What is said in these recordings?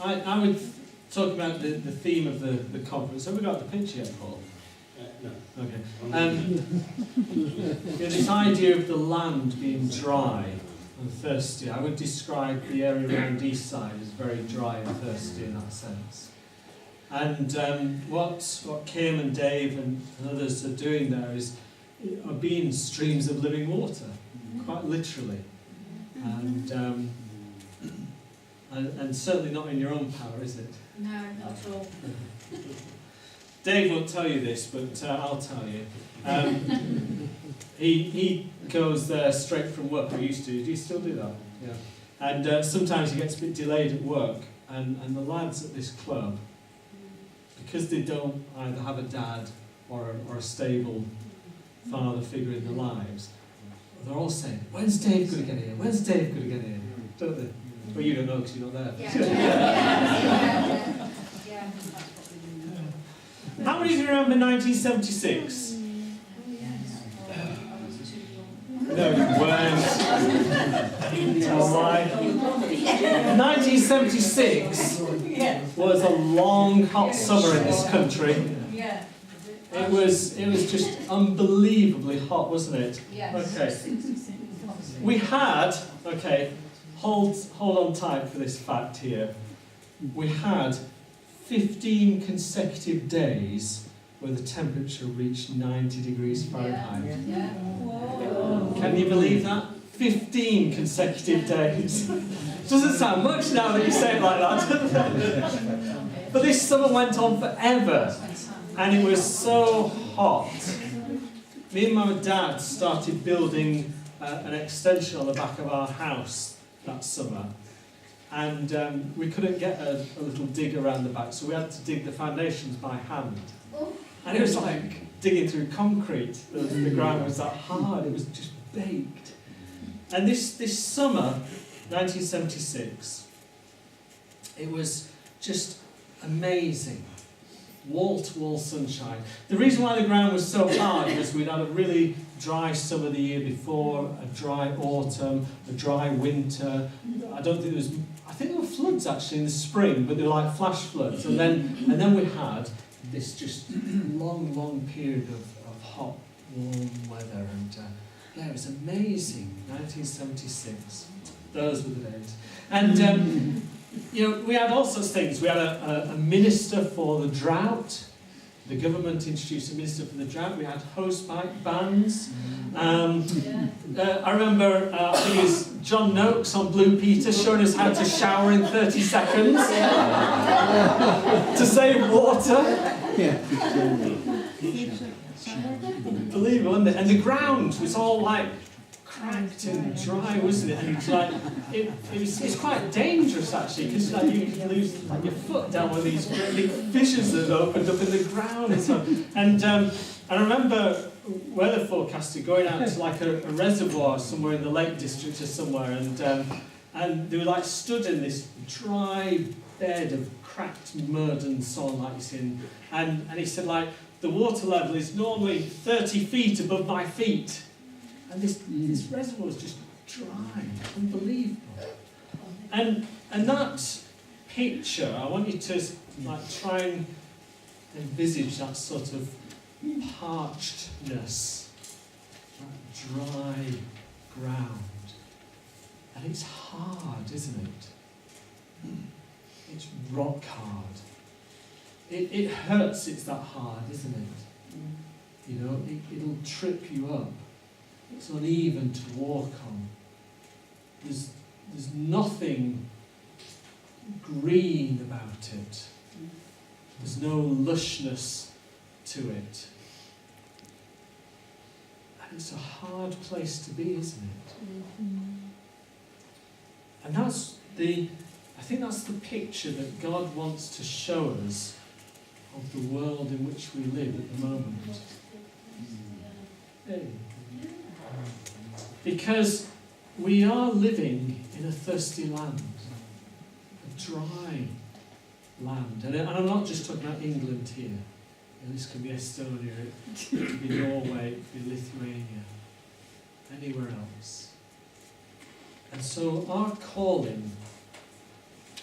I would talk about the theme of the conference. Have we got the picture yet, Paul? No. Okay. This idea of the land being dry and thirsty, I would describe the area around Eastside as very dry and thirsty in that sense. And what Kim and Dave and others are doing there are being streams of living water, quite literally. And certainly not in your own power, is it? No, not at all. Dave won't tell you this, but I'll tell you. He goes there straight from work, or used to. Do you still do that? Yeah. And sometimes he gets a bit delayed at work, and the lads at this club, because they don't either have a dad or a stable father figure in their lives, they're all saying, "When's Dave going to get here? When's Dave going to get here?" Don't they? Well, you don't know because you're not there. Yeah. How many of you remember 1976? No, you weren't. Tell a lie. 1976 was a long, hot summer in this country. It was just unbelievably hot, wasn't it? Okay. We had, hold on tight for this fact here. We had 15 consecutive days where the temperature reached 90 degrees Fahrenheit. Can you believe that? 15 consecutive days. Doesn't sound much now that you say it like that. But this summer went on forever, and it was so hot. Me and my dad started building an extension on the back of our house that summer. And we couldn't get a little dig around the back, so we had to dig the foundations by hand. And it was like digging through concrete. The ground was that hard, it was just baked. And this summer, 1976, it was just amazing. Wall-to-wall sunshine. The reason why the ground was so hard was we'd had a really dry summer the year before, a dry autumn, a dry winter. I think there were floods actually in the spring, but they were like flash floods. And then we had this just long period of hot, warm weather. And it was amazing. 1976. Those were the days. And we had all sorts of things. We had a minister for the drought. The government introduced a minister for the drought. We had hosepipe bans. I remember, I think it was John Noakes on Blue Peter showing us how to shower in 30 seconds to save water. Believe it, wasn't it? And the ground was all like cracked and dry, wasn't it? And it's quite dangerous actually, because you could lose your foot down one of these great big fissures that opened up in the ground and so. And I remember weather forecaster going out to like a reservoir somewhere in the Lake District or somewhere, and they were like stood in this dry bed of cracked mud and so on, like you see. And he said like the water level is normally 30 feet above my feet. And this reservoir is just dry, unbelievable. And that picture, I want you to like try and envisage that sort of parchedness, that dry ground. And it's hard, isn't it? It's rock hard. It hurts, it's that hard, isn't it? You know, it'll trip you up. It's uneven to walk on. There's nothing green about it. There's no lushness to it. And it's a hard place to be, isn't it? And I think that's the picture that God wants to show us of the world in which we live at the moment. Hey. Because we are living in a thirsty land, a dry land. And I'm not just talking about England here. This could be Estonia, it could be Norway, it could be Lithuania, anywhere else. And so our calling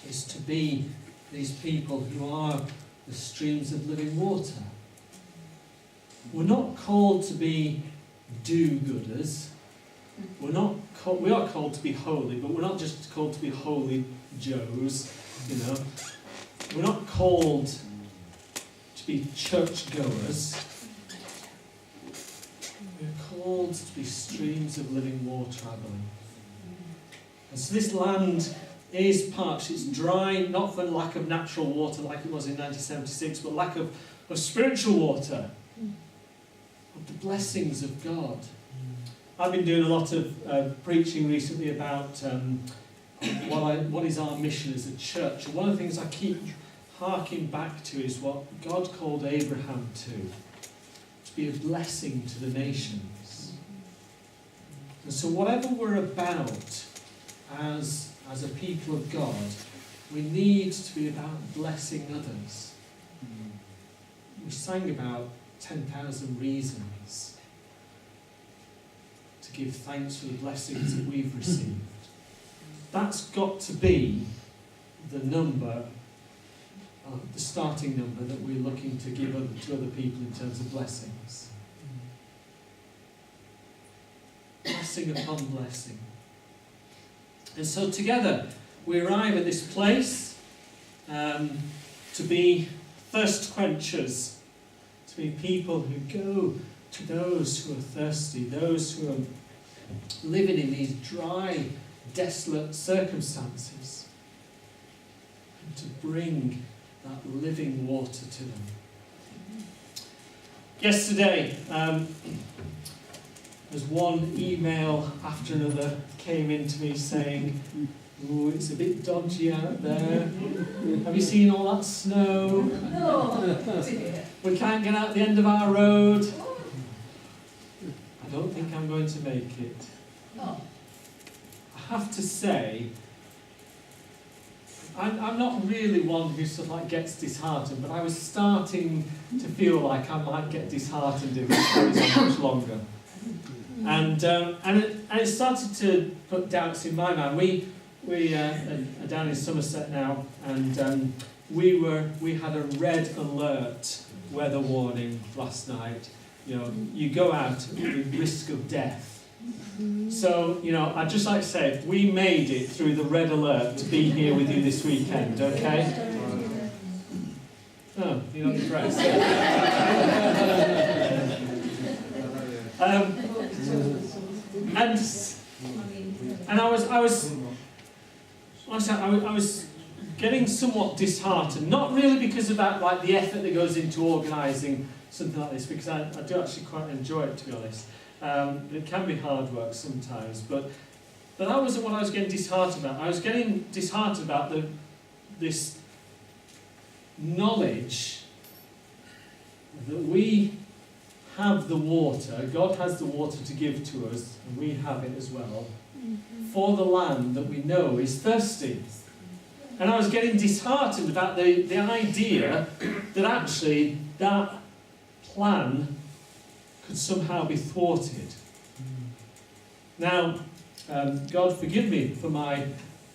is to be these people who are the streams of living water. We're not called to be do-gooders. We are called to be holy, but we're not just called to be holy Joes, you know. We're not called to be churchgoers. We're called to be streams of living water, I believe. And so this land is parched. It's dry, not for lack of natural water like it was in 1976, but lack of spiritual water, of the blessings of God. I've been doing a lot of preaching recently about what is our mission as a church. And one of the things I keep harking back to is what God called Abraham to be a blessing to the nations. And so whatever we're about as a people of God, we need to be about blessing others. We sang about 10,000 reasons to give thanks for the blessings that we've received. That's got to be the number, the starting number that we're looking to give to other people in terms of blessings. Blessing upon blessing. And so together we arrive at this place to be thirst quenchers, to be people who go to those who are thirsty, those who are living in these dry, desolate circumstances, and to bring that living water to them. Yesterday, as one email after another came into me saying, "Ooh, it's a bit dodgy out there. Have you seen all that snow? We can't get out the end of our road. I don't think I'm going to make it." I have to say, I'm not really one who sort of like gets disheartened, but I was starting to feel like I might get disheartened if it goes on much longer. And it started to put doubts in my mind. We are down in Somerset now, and we had a red alert weather warning last night. You know, you go out with risk of death. So, you know, I'd just like to say, we made it through the red alert to be here with you this weekend, okay? Oh, you're not impressed. And I was getting somewhat disheartened, not really because of that, like the effort that goes into organising something like this, because I do actually quite enjoy it, to be honest. It can be hard work sometimes, but that wasn't what I was getting disheartened about. I was getting disheartened about this knowledge that we have the water, God has the water to give to us, and we have it as well, for the land that we know is thirsty. And I was getting disheartened about the idea that actually that plan could somehow be thwarted. Now, God forgive me for my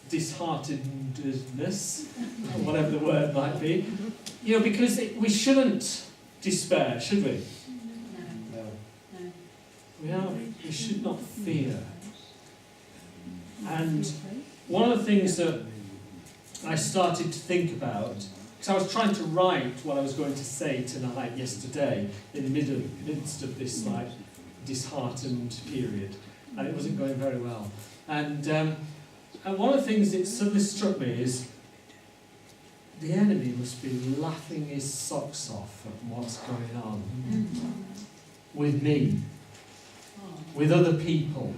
disheartedness, or whatever the word might be, you know, because we shouldn't despair, should we? No. We should not fear. And one of the things that I started to think about, because I was trying to write what I was going to say tonight, yesterday, in the midst of this like disheartened period, and it wasn't going very well. And one of the things that suddenly struck me is the enemy must be laughing his socks off at what's going on with me, with other people,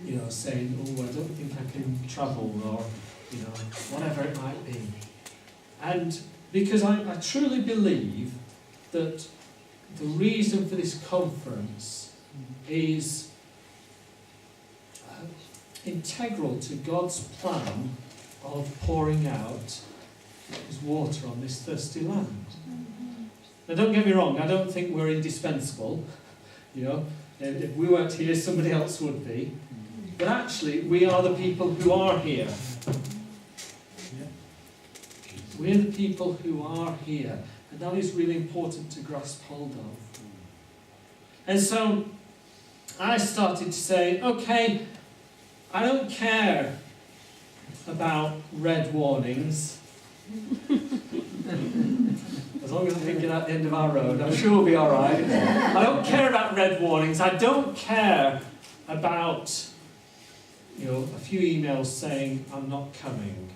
you know, saying, "Oh, I don't think I can travel," or, you know, whatever it might be. And because I truly believe that the reason for this conference is integral to God's plan of pouring out His water on this thirsty land. Now, don't get me wrong, I don't think we're indispensable. You know, if we weren't here, somebody else would be. But actually, we are the people who are here. We're the people who are here. And that is really important to grasp hold of. And so I started to say, okay, I don't care about red warnings. As long as I can get out the end of our road, I'm sure we'll be all right. I don't care about red warnings. I don't care about, a few emails saying I'm not coming.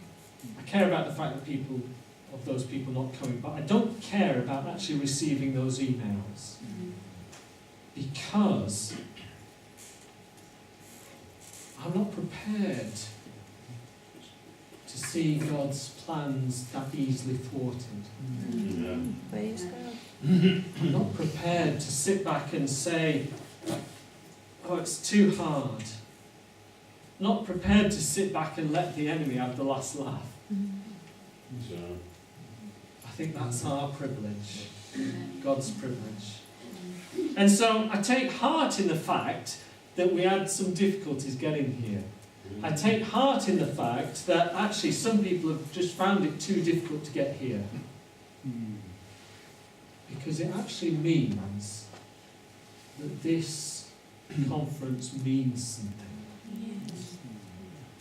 I care about the fact that those people not coming, but I don't care about actually receiving those emails. Because I'm not prepared to see God's plans that easily thwarted. I'm not prepared to sit back and say, oh, it's too hard. Not prepared to sit back and let the enemy have the last laugh. I think that's our privilege, God's privilege. And so I take heart in the fact that we had some difficulties getting here. I take heart in the fact that actually some people have just found it too difficult to get here. Because it actually means that this conference means something.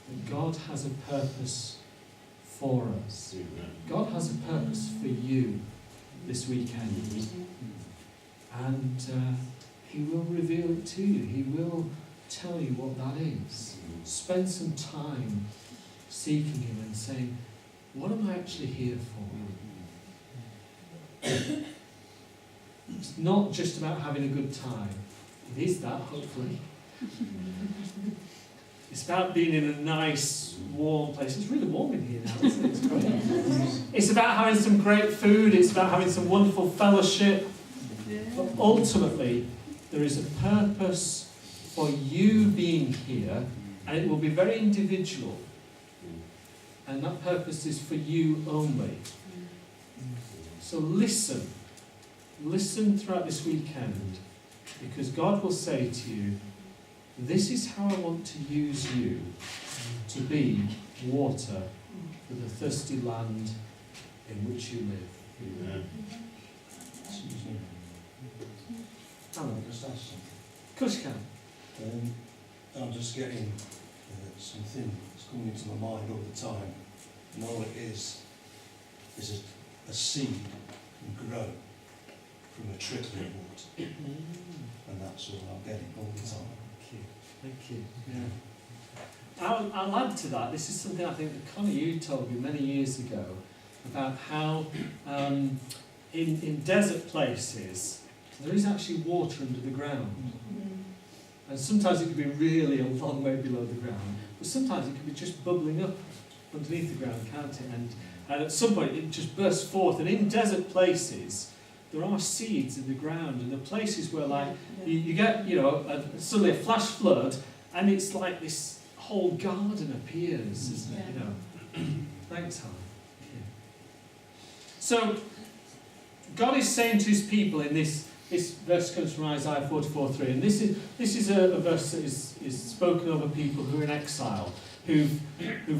That God has a purpose for us. God has a purpose for you this weekend. And He will reveal it to you. He will tell you what that is. Spend some time seeking Him and saying, what am I actually here for? It's not just about having a good time. It is that, hopefully. It's about being in a nice, warm place. It's really warm in here now, isn't it? It's great. It's about having some great food. It's about having some wonderful fellowship. But ultimately, there is a purpose for you being here, and it will be very individual. And that purpose is for you only. So listen. Listen throughout this weekend, because God will say to you, this is how I want to use you to be water for the thirsty land in which you live. Amen. I'll just ask something. Of course you can. I'm just getting something that's coming into my mind all the time. And all it is a seed can grow from a trickle of water. And that's all I'm getting all the time. Thank you. Yeah. I'll add to that. This is something I think that Connie, you told me many years ago about how in desert places there is actually water under the ground. And sometimes it can be really a long way below the ground, but sometimes it can be just bubbling up underneath the ground, can't it? And at some point it just bursts forth. And in desert places, there are seeds in the ground, and the places where, like, you get, suddenly a flash flood, and it's like this whole garden appears, isn't it? Thanks, Hannah. Yeah. So, God is saying to His people in this verse comes from Isaiah 44:3, and this is a verse that is spoken over people who are in exile, who've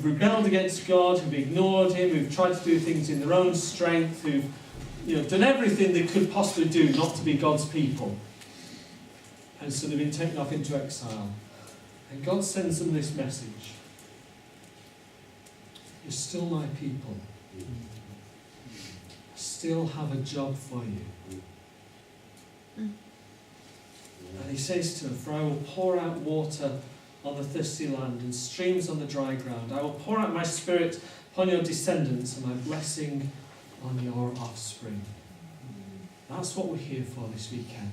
rebelled against God, who've ignored Him, who've tried to do things in their own strength, who've done everything they could possibly do not to be God's people. And so they've been taken off into exile. And God sends them this message. You're still my people. I still have a job for you. And He says to them, for I will pour out water on the thirsty land and streams on the dry ground. I will pour out my Spirit upon your descendants and my blessing on your offspring. That's what we're here for this weekend.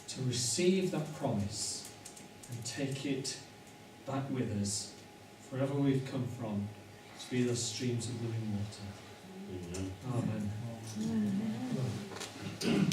To receive that promise and take it back with us, wherever we've come from, to be those streams of living water. Amen. Amen.